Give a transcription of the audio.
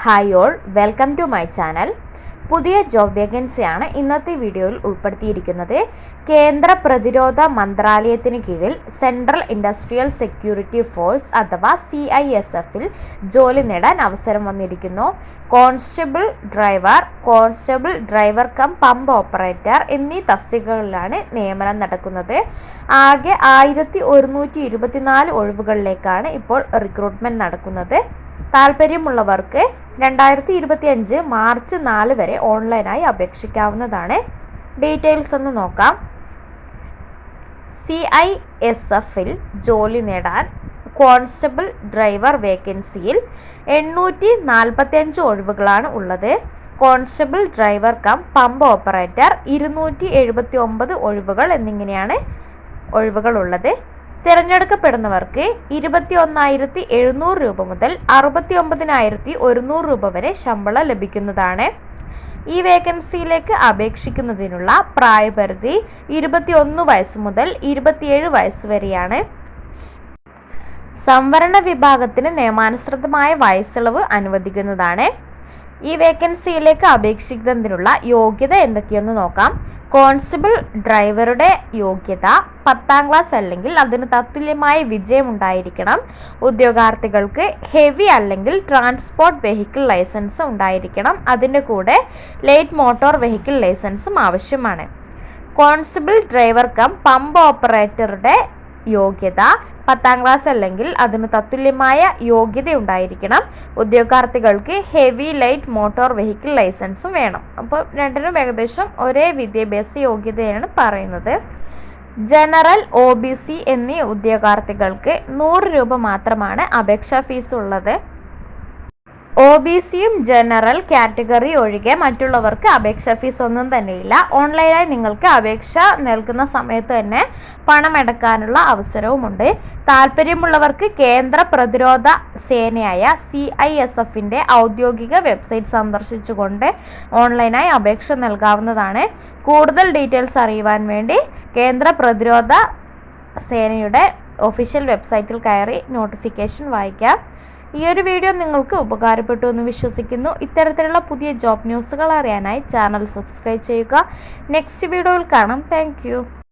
Hi all, welcome to my channel. പുതിയ job വേക്കൻസിയാണ് ഇന്നത്തെ വീഡിയോയിൽ ഉൾപ്പെടുത്തിയിരിക്കുന്നത്. കേന്ദ്ര പ്രതിരോധ മന്ത്രാലയത്തിന് കീഴിൽ സെൻട്രൽ ഇൻഡസ്ട്രിയൽ സെക്യൂരിറ്റി ഫോഴ്സ് അഥവാ CISFൽ ജോലി നേടാൻ അവസരം വന്നിരിക്കുന്നു. Constable driver cum pump operator എന്നീ തസ്തികകളിലാണ് നിയമനം നടക്കുന്നത്. ആകെ 1124 ഒഴിവുകളിലേക്കാണ് ഇപ്പോൾ റിക്രൂട്ട്മെന്റ് നടക്കുന്നത്. താല്പര്യമുള്ളവർക്ക് 2025 മാർച്ച് 4 വരെ ഓൺലൈനായി അപേക്ഷിക്കാവുന്നതാണ്. ഡീറ്റെയിൽസ് ഒന്ന് നോക്കാം. CISFൽ ജോലി നേടാൻ കോൺസ്റ്റബിൾ ഡ്രൈവർ വേക്കൻസിയിൽ 845 ഒഴിവുകളാണ് ഉള്ളത്. Constable driver cum pump operator 279 ഒഴിവുകൾ എന്നിങ്ങനെയാണ് ഒഴിവുകളുള്ളത്. തിരഞ്ഞെടുക്കപ്പെടുന്നവർക്ക് 21,700 രൂപ മുതൽ 69,100 രൂപ വരെ ശമ്പളം ലഭിക്കുന്നതാണ്. ഈ വേക്കൻസിയിലേക്ക് അപേക്ഷിക്കുന്നതിനുള്ള പ്രായപരിധി 21 വയസ്സ് മുതൽ 27 വയസ്സ് വരെയാണ്. സംവരണ വിഭാഗത്തിന് നിയമാനുസൃതമായ വയസ്സിളവ് അനുവദിക്കുന്നതാണ്. ഈ വേക്കൻസിയിലേക്ക് അപേക്ഷിക്കുന്നതിനുള്ള യോഗ്യത എന്തൊക്കെയെന്ന് നോക്കാം. കോൺസ്റ്റബിൾ ഡ്രൈവറുടെ യോഗ്യത 10ാം ക്ലാസ് അല്ലെങ്കിൽ അതിന് തത്തുല്യമായ വിജയം ഉണ്ടായിരിക്കണം. ഉദ്യോഗാർത്ഥികൾക്ക് ഹെവി അല്ലെങ്കിൽ ട്രാൻസ്പോർട്ട് വെഹിക്കിൾ ലൈസൻസ് ഉണ്ടായിരിക്കണം. അതിൻ്റെ കൂടെ ലൈറ്റ് മോട്ടോർ വെഹിക്കിൾ ലൈസൻസും ആവശ്യമാണ്. കോൺസ്റ്റബിൾ ഡ്രൈവർ കം പമ്പ് ഓപ്പറേറ്ററുടെ യോഗ്യത 10ാം ക്ലാസ് അല്ലെങ്കിൽ അതിന് തത്തുല്യമായ യോഗ്യത ഉണ്ടായിരിക്കണം. ഉദ്യോഗാർത്ഥികൾക്ക് ഹെവി ലൈറ്റ് മോട്ടോർ വെഹിക്കിൾ ലൈസൻസും വേണം. അപ്പോൾ രണ്ടിനും ഏകദേശം ഒരേ വിദ്യാഭ്യാസ യോഗ്യതയാണ് പറയുന്നത്. ജനറൽ OBC എന്നീ ഉദ്യോഗാർത്ഥികൾക്ക് 100 രൂപ മാത്രമാണ് അപേക്ഷാ ഫീസ് ഉള്ളത്. OBCയും ജനറൽ കാറ്റഗറി ഒഴികെ മറ്റുള്ളവർക്ക് അപേക്ഷാ ഫീസ് ഒന്നും തന്നെയില്ല. ഓൺലൈനായി നിങ്ങൾക്ക് അപേക്ഷ നൽകുന്ന സമയത്ത് തന്നെ പണമടക്കാനുള്ള അവസരവുമുണ്ട്. താല്പര്യമുള്ളവർക്ക് കേന്ദ്ര പ്രതിരോധ സേനയായ CISFന്റെ ഔദ്യോഗിക വെബ്സൈറ്റ് സന്ദർശിച്ചുകൊണ്ട് ഓൺലൈനായി അപേക്ഷ നൽകാവുന്നതാണ്. കൂടുതൽ ഡീറ്റെയിൽസ് അറിയുവാൻ വേണ്ടി കേന്ദ്ര പ്രതിരോധ സേനയുടെ ഒഫീഷ്യൽ വെബ്സൈറ്റിൽ കയറി നോട്ടിഫിക്കേഷൻ വായിക്കാം. ഈ ഒരു വീഡിയോ നിങ്ങൾക്ക് ഉപകാരപ്പെട്ടു എന്ന് വിശ്വസിക്കുന്നു. ഇത്തരത്തിലുള്ള പുതിയ ജോബ് ന്യൂസുകൾ അറിയാനായി ചാനൽ സബ്സ്ക്രൈബ് ചെയ്യുക. നെക്സ്റ്റ് വീഡിയോയിൽ കാണാം. താങ്ക്